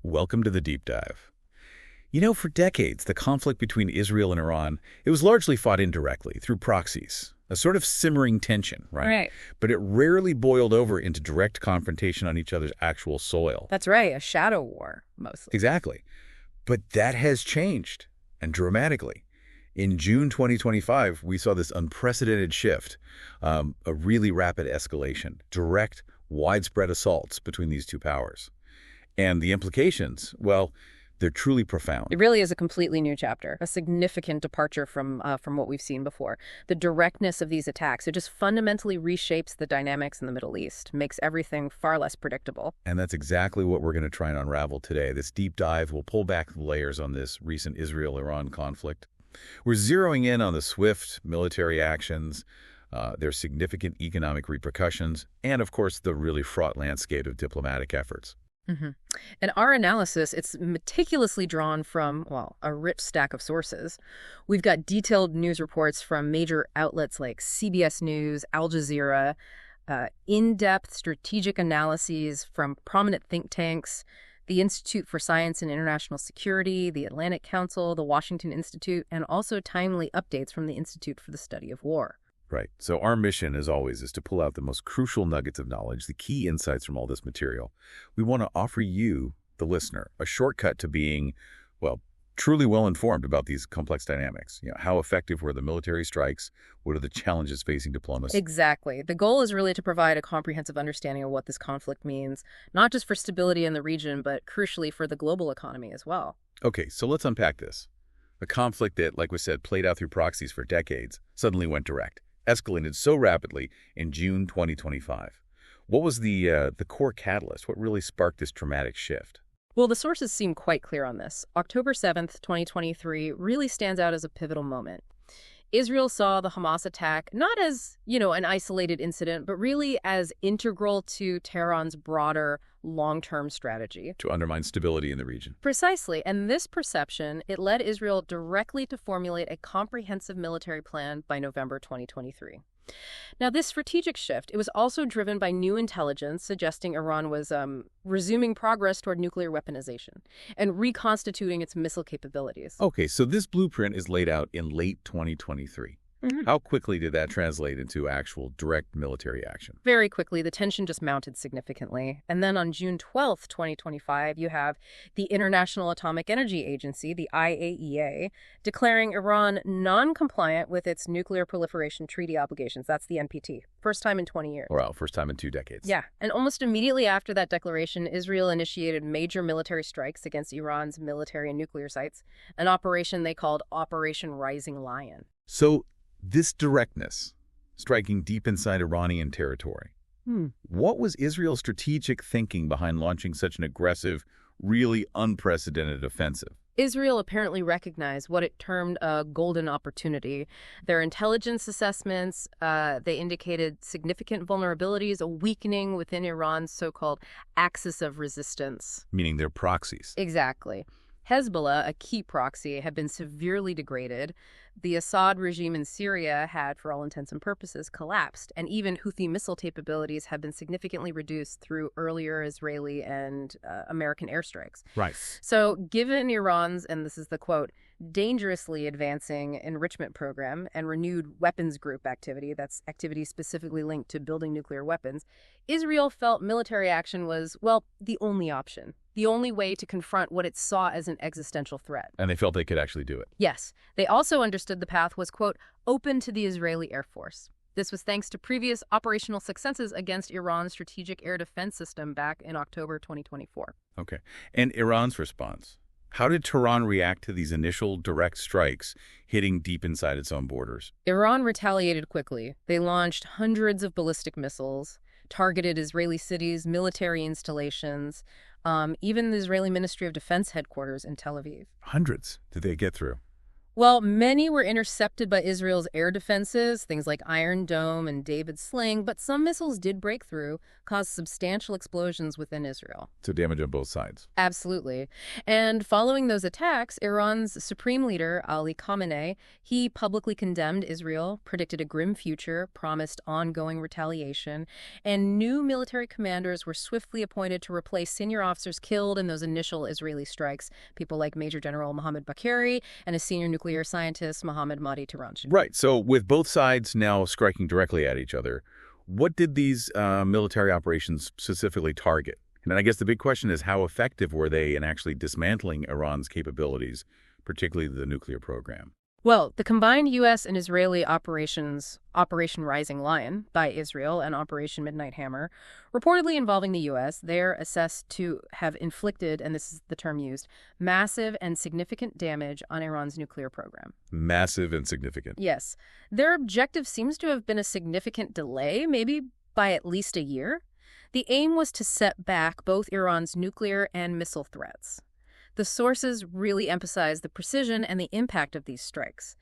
Welcome to the deep dive. You know, for decades, the conflict between Israel and Iran, it was largely fought indirectly, through proxies, a sort of simmering tension, right? Right. But it rarely boiled over into direct confrontation on each other's actual soil. That's right, a shadow war, mostly. Exactly. But that has changed, and dramatically. In June 2025, we saw this unprecedented shift, a really rapid escalation, direct, widespread assaults between these two powers. And the implications, well, they're truly profound. It really is a completely new chapter, a significant departure from what we've seen before. The directness of these attacks, it just fundamentally reshapes the dynamics in the Middle East, makes everything far less predictable. And that's exactly what we're going to try and unravel today. This deep dive will pull back the layers on this recent Israel-Iran conflict. We're zeroing in on the swift military actions, their significant economic repercussions, and, of course, the really fraught landscape of diplomatic efforts. Mm-hmm. And our analysis, it's meticulously drawn from, well, a rich stack of sources. We've got detailed news reports from major outlets like CBS News, Al Jazeera, in-depth strategic analyses from prominent think tanks, the Institute for Science and International Security, the Atlantic Council, the Washington Institute, and also timely updates from the Institute for the Study of War. Right. So our mission, as always, is to pull out the most crucial nuggets of knowledge, the key insights from all this material. We want to offer you, the listener, a shortcut to being, well, truly well-informed about these complex dynamics. You know, how effective were the military strikes? What are the challenges facing diplomacy? Exactly. The goal is really to provide a comprehensive understanding of what this conflict means, not just for stability in the region, but crucially for the global economy as well. Okay, so let's unpack this. A conflict that, like we said, played out through proxies for decades, suddenly went direct. Escalated so rapidly in June 2025. What was the core catalyst? What really sparked this dramatic shift? Well, the sources seem quite clear on this. October 7th, 2023 really stands out as a pivotal moment. Israel saw the Hamas attack not as, an isolated incident, but really as integral to Tehran's broader long-term strategy. To undermine stability in the region. Precisely. And this perception, it led Israel directly to formulate a comprehensive military plan by November 2023. Now, this strategic shift, it was also driven by new intelligence suggesting Iran was resuming progress toward nuclear weaponization and reconstituting its missile capabilities. Okay, so this blueprint is laid out in late 2023. Mm-hmm. How quickly did that translate into actual direct military action? Very quickly. The tension just mounted significantly. And then on June 12th, 2025, you have the International Atomic Energy Agency, the IAEA, declaring Iran non-compliant with its nuclear proliferation treaty obligations. That's the NPT. First time in 20 years. Wow, first time in 2 decades. Yeah. And almost immediately after that declaration, Israel initiated major military strikes against Iran's military and nuclear sites, an operation they called Operation Rising Lion. So this directness, striking deep inside Iranian territory, what was Israel's strategic thinking behind launching such an aggressive, really unprecedented offensive? Israel apparently recognized what it termed a golden opportunity. Their intelligence assessments, they indicated significant vulnerabilities, a weakening within Iran's so-called axis of resistance. Meaning their proxies. Exactly. Hezbollah, a key proxy, had been severely degraded. The Assad regime in Syria had, for all intents and purposes, collapsed, and even Houthi missile capabilities had been significantly reduced through earlier Israeli and American airstrikes. Right. So given Iran's, and this is the quote, dangerously advancing enrichment program and renewed weapons group activity, that's activity specifically linked to building nuclear weapons, Israel felt military action was, well, the only option, the only way to confront what it saw as an existential threat. And they felt they could actually do it. Yes. They also understood the path was, quote, open to the Israeli Air Force. This was thanks to previous operational successes against Iran's strategic air defense system back in October 2024. Okay. And Iran's response? How did Tehran react to these initial direct strikes hitting deep inside its own borders? Iran retaliated quickly. They launched hundreds of ballistic missiles, targeted Israeli cities, military installations, even the Israeli Ministry of Defense headquarters in Tel Aviv. Hundreds did they get through? Well, many were intercepted by Israel's air defenses, things like Iron Dome and David's Sling, but some missiles did break through, caused substantial explosions within Israel. So damage on both sides. Absolutely. And following those attacks, Iran's supreme leader, Ali Khamenei, he publicly condemned Israel, predicted a grim future, promised ongoing retaliation, and new military commanders were swiftly appointed to replace senior officers killed in those initial Israeli strikes, people like Major General Mohammad Bakeri and a senior nuclear scientist, Mohammad Mahdi Tehranchi. Right. So with both sides now striking directly at each other, what did these military operations specifically target? And then I guess the big question is, how effective were they in actually dismantling Iran's capabilities, particularly the nuclear program? Well, the combined U.S. and Israeli operations, Operation Rising Lion by Israel and Operation Midnight Hammer, reportedly involving the U.S., they're assessed to have inflicted, and this is the term used, massive and significant damage on Iran's nuclear program. Massive and significant. Yes. Their objective seems to have been a significant delay, maybe by at least a year. The aim was to set back both Iran's nuclear and missile threats. The sources really emphasize the precision and the impact of these strikes.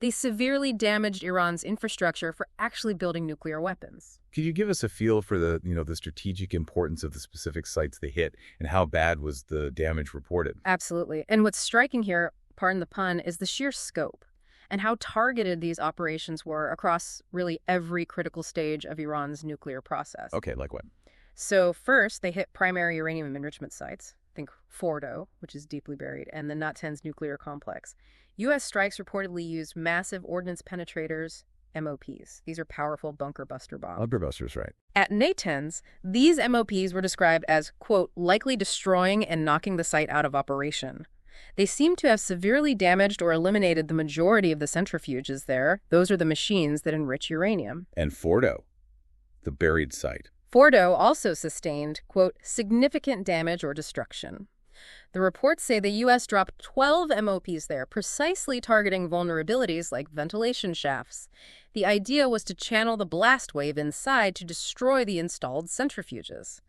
They severely damaged Iran's infrastructure for actually building nuclear weapons. Could you give us a feel for the strategic importance of the specific sites they hit and how bad was the damage reported? Absolutely. And what's striking here, pardon the pun, is the sheer scope and how targeted these operations were across really every critical stage of Iran's nuclear process. Okay, like what? So first, they hit primary uranium enrichment sites. Think Fordow, which is deeply buried, and the Natanz nuclear complex. U.S. strikes reportedly used massive ordnance penetrators, MOPs. These are powerful bunker buster bombs. Bunker busters, right. At Natanz, these MOPs were described as, quote, likely destroying and knocking the site out of operation. They seem to have severely damaged or eliminated the majority of the centrifuges there. Those are the machines that enrich uranium. And Fordow, the buried site. Fordow also sustained, quote, significant damage or destruction. The reports say the U.S. dropped 12 MOPs there, precisely targeting vulnerabilities like ventilation shafts. The idea was to channel the blast wave inside to destroy the installed centrifuges.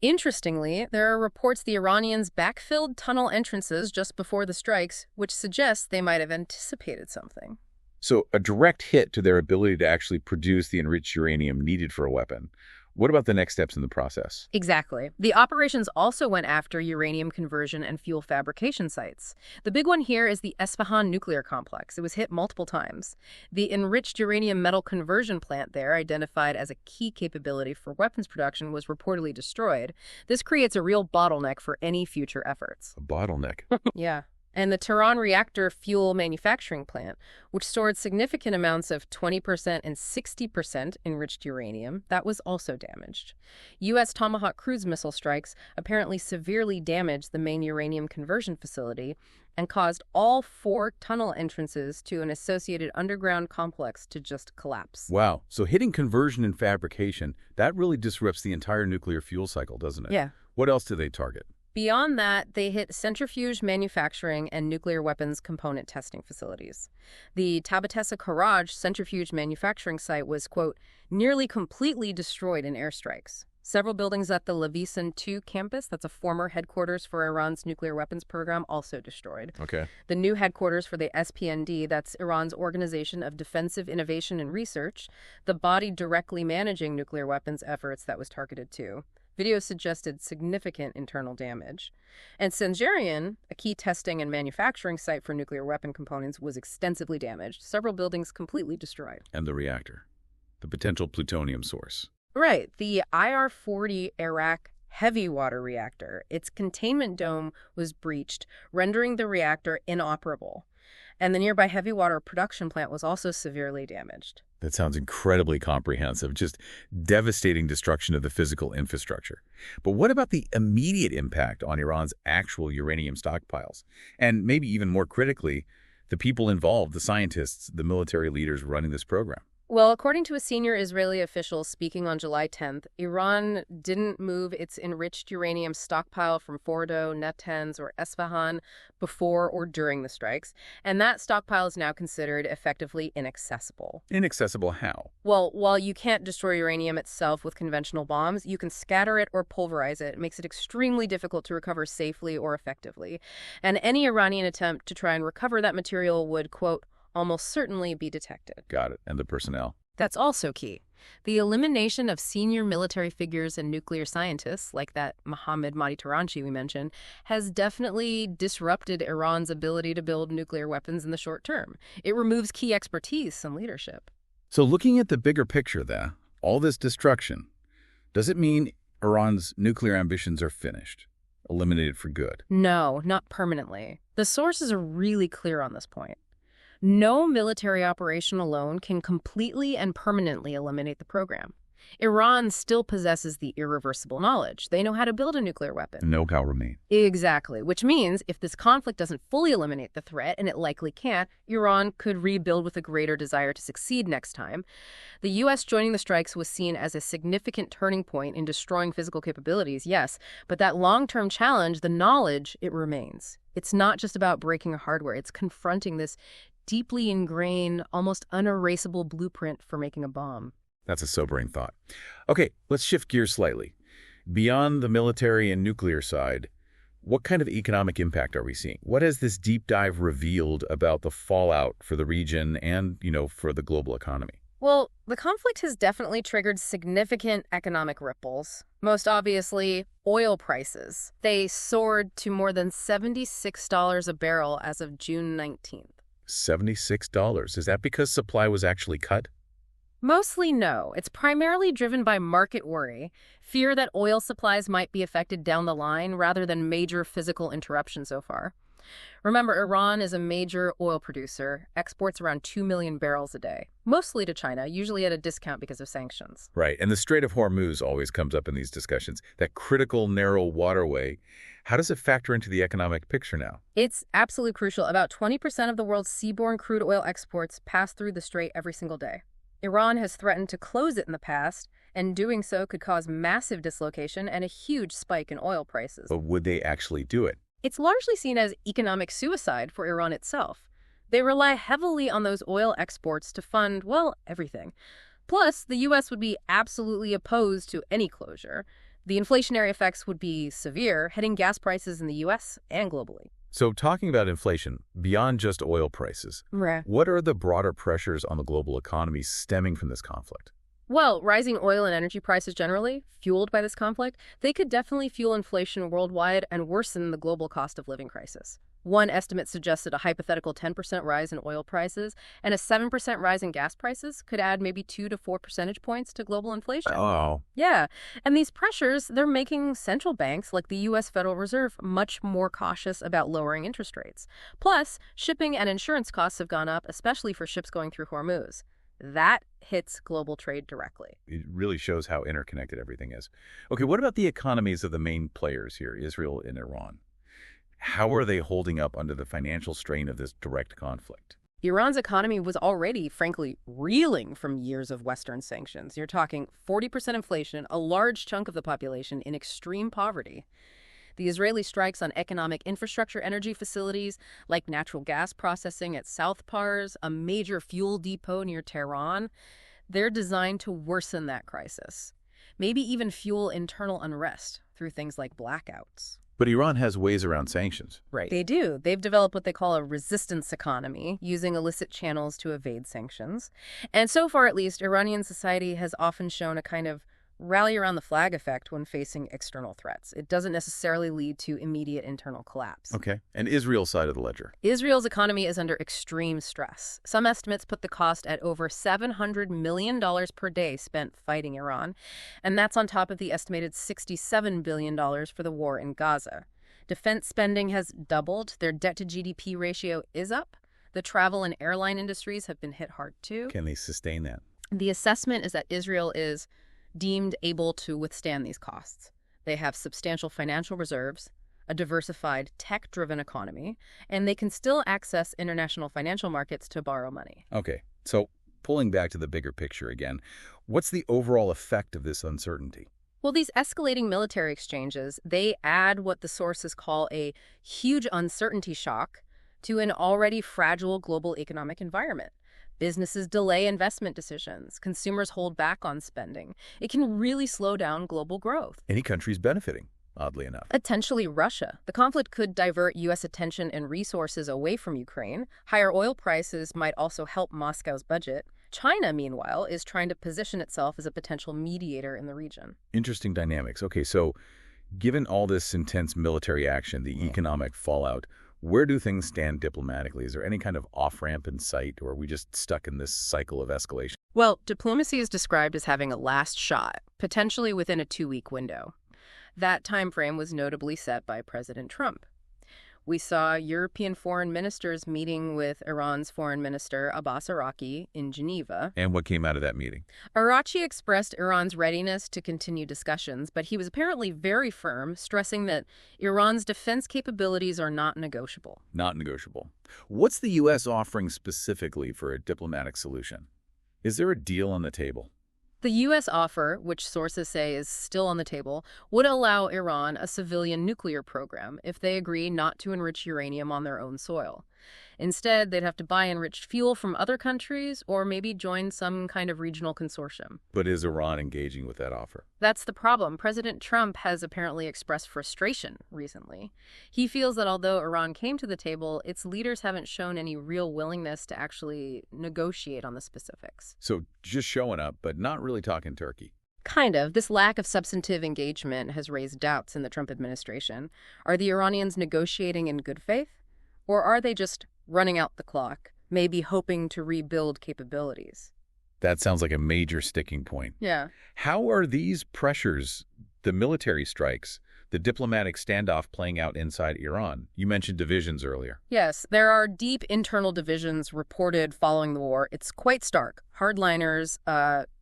Interestingly, there are reports the Iranians backfilled tunnel entrances just before the strikes, which suggests they might have anticipated something. So a direct hit to their ability to actually produce the enriched uranium needed for a weapon. What about the next steps in the process? Exactly. The operations also went after uranium conversion and fuel fabrication sites. The big one here is the Esfahan nuclear complex. It was hit multiple times. The enriched uranium metal conversion plant there, identified as a key capability for weapons production, was reportedly destroyed. This creates a real bottleneck for any future efforts. A bottleneck. Yeah. And the Tehran reactor fuel manufacturing plant, which stored significant amounts of 20% and 60% enriched uranium, that was also damaged. U.S. Tomahawk cruise missile strikes apparently severely damaged the main uranium conversion facility and caused all 4 tunnel entrances to an associated underground complex to just collapse. Wow. So hitting conversion and fabrication, that really disrupts the entire nuclear fuel cycle, doesn't it? Yeah. What else do they target? Beyond that, they hit centrifuge manufacturing and nuclear weapons component testing facilities. The Tabatessa Karaj centrifuge manufacturing site was, quote, nearly completely destroyed in airstrikes. Several buildings at the Levisan 2 campus, that's a former headquarters for Iran's nuclear weapons program, also destroyed. Okay. The new headquarters for the SPND, that's Iran's Organization of Defensive Innovation and Research, the body directly managing nuclear weapons efforts, that was targeted too. Videos suggested significant internal damage. And Senzerian, a key testing and manufacturing site for nuclear weapon components, was extensively damaged, several buildings completely destroyed. And the reactor, the potential plutonium source. Right, the IR-40 Iraq heavy water reactor. Its containment dome was breached, rendering the reactor inoperable. And the nearby heavy water production plant was also severely damaged. That sounds incredibly comprehensive, just devastating destruction of the physical infrastructure. But what about the immediate impact on Iran's actual uranium stockpiles? And maybe even more critically, the people involved, the scientists, the military leaders running this program? Well, according to a senior Israeli official speaking on July 10th, Iran didn't move its enriched uranium stockpile from Fordow, Natanz, or Esfahan before or during the strikes, and that stockpile is now considered effectively inaccessible. Inaccessible how? Well, while you can't destroy uranium itself with conventional bombs, you can scatter it or pulverize it. It makes it extremely difficult to recover safely or effectively. And any Iranian attempt to try and recover that material would, quote, almost certainly be detected. Got it. And the personnel? That's also key. The elimination of senior military figures and nuclear scientists, like that Mohammad Mahdi-Taranchi we mentioned, has definitely disrupted Iran's ability to build nuclear weapons in the short term. It removes key expertise and leadership. So looking at the bigger picture there, all this destruction, does it mean Iran's nuclear ambitions are finished, eliminated for good? No, not permanently. The sources are really clear on this point. No military operation alone can completely and permanently eliminate the program. Iran still possesses the irreversible knowledge. They know how to build a nuclear weapon. Know-how remain. Exactly, which means if this conflict doesn't fully eliminate the threat, and it likely can't, Iran could rebuild with a greater desire to succeed next time. The U.S. joining the strikes was seen as a significant turning point in destroying physical capabilities, yes, but that long-term challenge, the knowledge, it remains. It's not just about breaking hardware. It's confronting this deeply ingrained, almost unerasable blueprint for making a bomb. That's a sobering thought. Okay, let's shift gears slightly. Beyond the military and nuclear side, what kind of economic impact are we seeing? What has this deep dive revealed about the fallout for the region and, for the global economy? Well, the conflict has definitely triggered significant economic ripples. Most obviously, oil prices. They soared to more than $76 a barrel as of June 19th. $76. Is that because supply was actually cut? Mostly no. It's primarily driven by market worry, fear that oil supplies might be affected down the line rather than major physical interruption so far. Remember, Iran is a major oil producer, exports around 2 million barrels a day, mostly to China, usually at a discount because of sanctions. Right, and the Strait of Hormuz always comes up in these discussions, that critical narrow waterway. How does it factor into the economic picture now? It's absolutely crucial. About 20% of the world's seaborne crude oil exports pass through the strait every single day. Iran has threatened to close it in the past, and doing so could cause massive dislocation and a huge spike in oil prices. But would they actually do it? It's largely seen as economic suicide for Iran itself. They rely heavily on those oil exports to fund, well, everything. Plus, the U.S. would be absolutely opposed to any closure. The inflationary effects would be severe, hitting gas prices in the U.S. and globally. So talking about inflation, beyond just oil prices, Right. what are the broader pressures on the global economy stemming from this conflict? Well, rising oil and energy prices generally, fueled by this conflict, they could definitely fuel inflation worldwide and worsen the global cost of living crisis. One estimate suggested a hypothetical 10% rise in oil prices and a 7% rise in gas prices could add maybe 2 to 4 percentage points to global inflation. Oh. Yeah, and these pressures, they're making central banks like the U.S. Federal Reserve much more cautious about lowering interest rates. Plus, shipping and insurance costs have gone up, especially for ships going through Hormuz. That hits global trade directly. It really shows how interconnected everything is. Okay, what about the economies of the main players here, Israel and Iran? How are they holding up under the financial strain of this direct conflict? Iran's economy was already, frankly, reeling from years of Western sanctions. You're talking 40% inflation, a large chunk of the population in extreme poverty. The Israeli strikes on economic infrastructure energy facilities like natural gas processing at South Pars, a major fuel depot near Tehran, they're designed to worsen that crisis. Maybe even fuel internal unrest through things like blackouts. But Iran has ways around sanctions. Right. They do. They've developed what they call a resistance economy, using illicit channels to evade sanctions. And so far, at least, Iranian society has often shown a kind of rally around the flag effect when facing external threats. It doesn't necessarily lead to immediate internal collapse. Okay. And Israel's side of the ledger? Israel's economy is under extreme stress. Some estimates put the cost at over $700 million per day spent fighting Iran, and that's on top of the estimated $67 billion for the war in Gaza. Defense spending has doubled. Their debt-to-GDP ratio is up. The travel and airline industries have been hit hard, too. Can they sustain that? The assessment is that Israel is deemed able to withstand these costs. They have substantial financial reserves, a diversified, tech-driven economy, and they can still access international financial markets to borrow money. Okay, so pulling back to the bigger picture again, what's the overall effect of this uncertainty? Well, these escalating military exchanges, they add what the sources call a huge uncertainty shock to an already fragile global economic environment. Businesses delay investment decisions. Consumers hold back on spending. It can really slow down global growth. Any country's benefiting, oddly enough. Potentially Russia. The conflict could divert U.S. attention and resources away from Ukraine. Higher oil prices might also help Moscow's budget. China, meanwhile, is trying to position itself as a potential mediator in the region. Interesting dynamics. Okay, so given all this intense military action, the economic fallout, where do things stand diplomatically? Is there any kind of off-ramp in sight, or are we just stuck in this cycle of escalation? Well, diplomacy is described as having a last shot, potentially within a 2-week window. That time frame was notably set by President Trump. We saw European foreign ministers meeting with Iran's foreign minister Abbas Araqi in Geneva. And what came out of that meeting? Araqi expressed Iran's readiness to continue discussions, but he was apparently very firm, stressing that Iran's defense capabilities are not negotiable. Not negotiable. What's the U.S. offering specifically for a diplomatic solution? Is there a deal on the table? The U.S. offer, which sources say is still on the table, would allow Iran a civilian nuclear program if they agree not to enrich uranium on their own soil. Instead, they'd have to buy enriched fuel from other countries or maybe join some kind of regional consortium. But is Iran engaging with that offer? That's the problem. President Trump has apparently expressed frustration recently. He feels that although Iran came to the table, its leaders haven't shown any real willingness to actually negotiate on the specifics. So just showing up, but not really talking Turkey. Kind of. This lack of substantive engagement has raised doubts in the Trump administration. Are the Iranians negotiating in good faith? Or are they just running out the clock, maybe hoping to rebuild capabilities? That sounds like a major sticking point. Yeah. How are these pressures, the military strikes, the diplomatic standoff playing out inside Iran? You mentioned divisions earlier. Yes, there are deep internal divisions reported following the war. It's quite stark. Hardliners,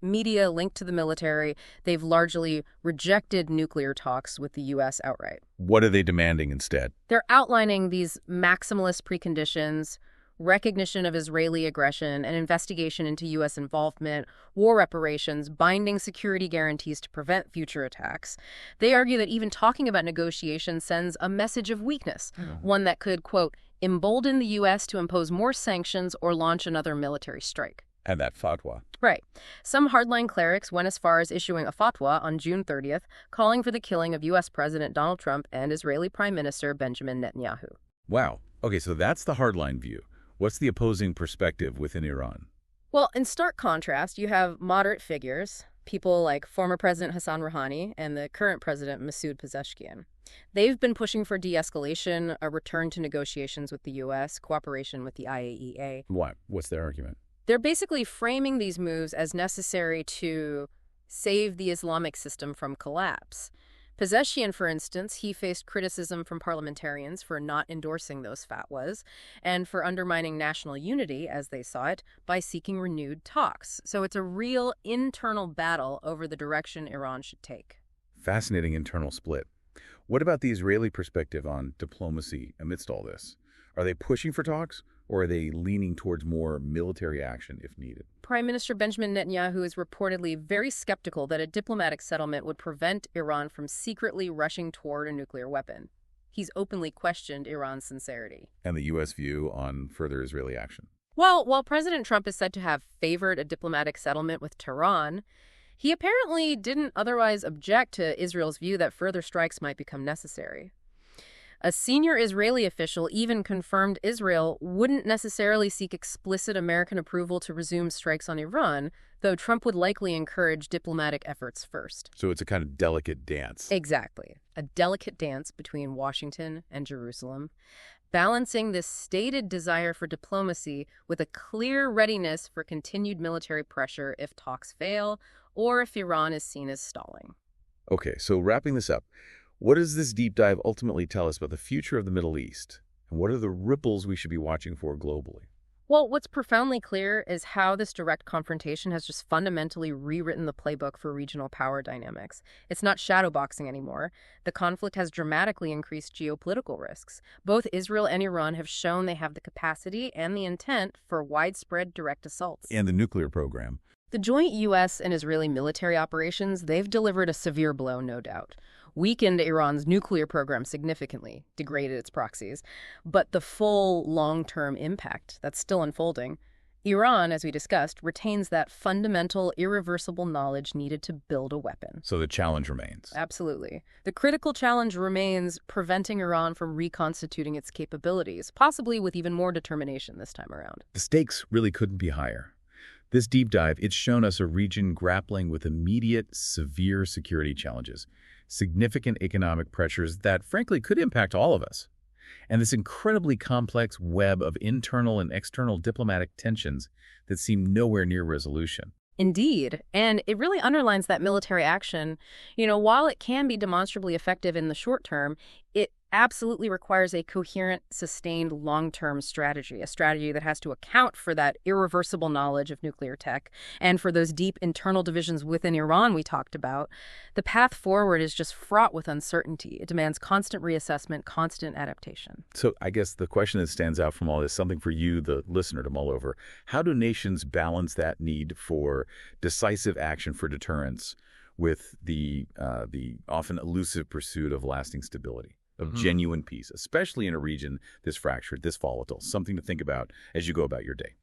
media linked to the military, they've largely rejected nuclear talks with the U.S. outright. What are they demanding instead? They're outlining these maximalist preconditions: recognition of Israeli aggression, an investigation into U.S. involvement, war reparations, binding security guarantees to prevent future attacks. They argue that even talking about negotiation sends a message of weakness, one that could, quote, embolden the U.S. to impose more sanctions or launch another military strike. And that fatwa. Right. Some hardline clerics went as far as issuing a fatwa on June 30th, calling for the killing of U.S. President Donald Trump and Israeli Prime Minister Benjamin Netanyahu. Wow. Okay, so that's the hardline view. What's the opposing perspective within Iran? Well, in stark contrast, you have moderate figures, people like former President Hassan Rouhani and the current President Masoud Pezeshkian. They've been pushing for de-escalation, a return to negotiations with the U.S., cooperation with the IAEA. Why? What's their argument? They're basically framing these moves as necessary to save the Islamic system from collapse. Pezeshkian, for instance, he faced criticism from parliamentarians for not endorsing those fatwas and for undermining national unity, as they saw it, by seeking renewed talks. So it's a real internal battle over the direction Iran should take. Fascinating internal split. What about the Israeli perspective on diplomacy amidst all this? Are they pushing for talks, or are they leaning towards more military action if needed? Prime Minister Benjamin Netanyahu is reportedly very skeptical that a diplomatic settlement would prevent Iran from secretly rushing toward a nuclear weapon. He's openly questioned Iran's sincerity. And the U.S. view on further Israeli action? Well, while President Trump is said to have favored a diplomatic settlement with Tehran, he apparently didn't otherwise object to Israel's view that further strikes might become necessary. A senior Israeli official even confirmed Israel wouldn't necessarily seek explicit American approval to resume strikes on Iran, though Trump would likely encourage diplomatic efforts first. So it's a kind of delicate dance. Exactly. A delicate dance between Washington and Jerusalem, balancing this stated desire for diplomacy with a clear readiness for continued military pressure if talks fail or if Iran is seen as stalling. Okay, so wrapping this up, what does this deep dive ultimately tell us about the future of the Middle East? And what are the ripples we should be watching for globally? Well, what's profoundly clear is how this direct confrontation has just fundamentally rewritten the playbook for regional power dynamics. It's not shadowboxing anymore. The conflict has dramatically increased geopolitical risks. Both Israel and Iran have shown they have the capacity and the intent for widespread direct assaults. And the nuclear program. The joint U.S. and Israeli military operations, they've delivered a severe blow, no doubt. Weakened Iran's nuclear program significantly, degraded its proxies. But the full long-term impact that's still unfolding, Iran, as we discussed, retains that fundamental, irreversible knowledge needed to build a weapon. So the challenge remains. Absolutely. The critical challenge remains preventing Iran from reconstituting its capabilities, possibly with even more determination this time around. The stakes really couldn't be higher. This deep dive, it's shown us a region grappling with immediate, severe security challenges, significant economic pressures that, frankly, could impact all of us, and this incredibly complex web of internal and external diplomatic tensions that seem nowhere near resolution. Indeed, and it really underlines that military action, while it can be demonstrably effective in the short term, it absolutely requires a coherent, sustained long-term strategy, a strategy that has to account for that irreversible knowledge of nuclear tech and for those deep internal divisions within Iran we talked about. The path forward is just fraught with uncertainty. It demands constant reassessment, constant adaptation. So I guess the question that stands out from all this, something for you, the listener, to mull over. How do nations balance that need for decisive action for deterrence with the often elusive pursuit of lasting stability, of genuine peace, especially in a region this fractured, this volatile? Something to think about as you go about your day.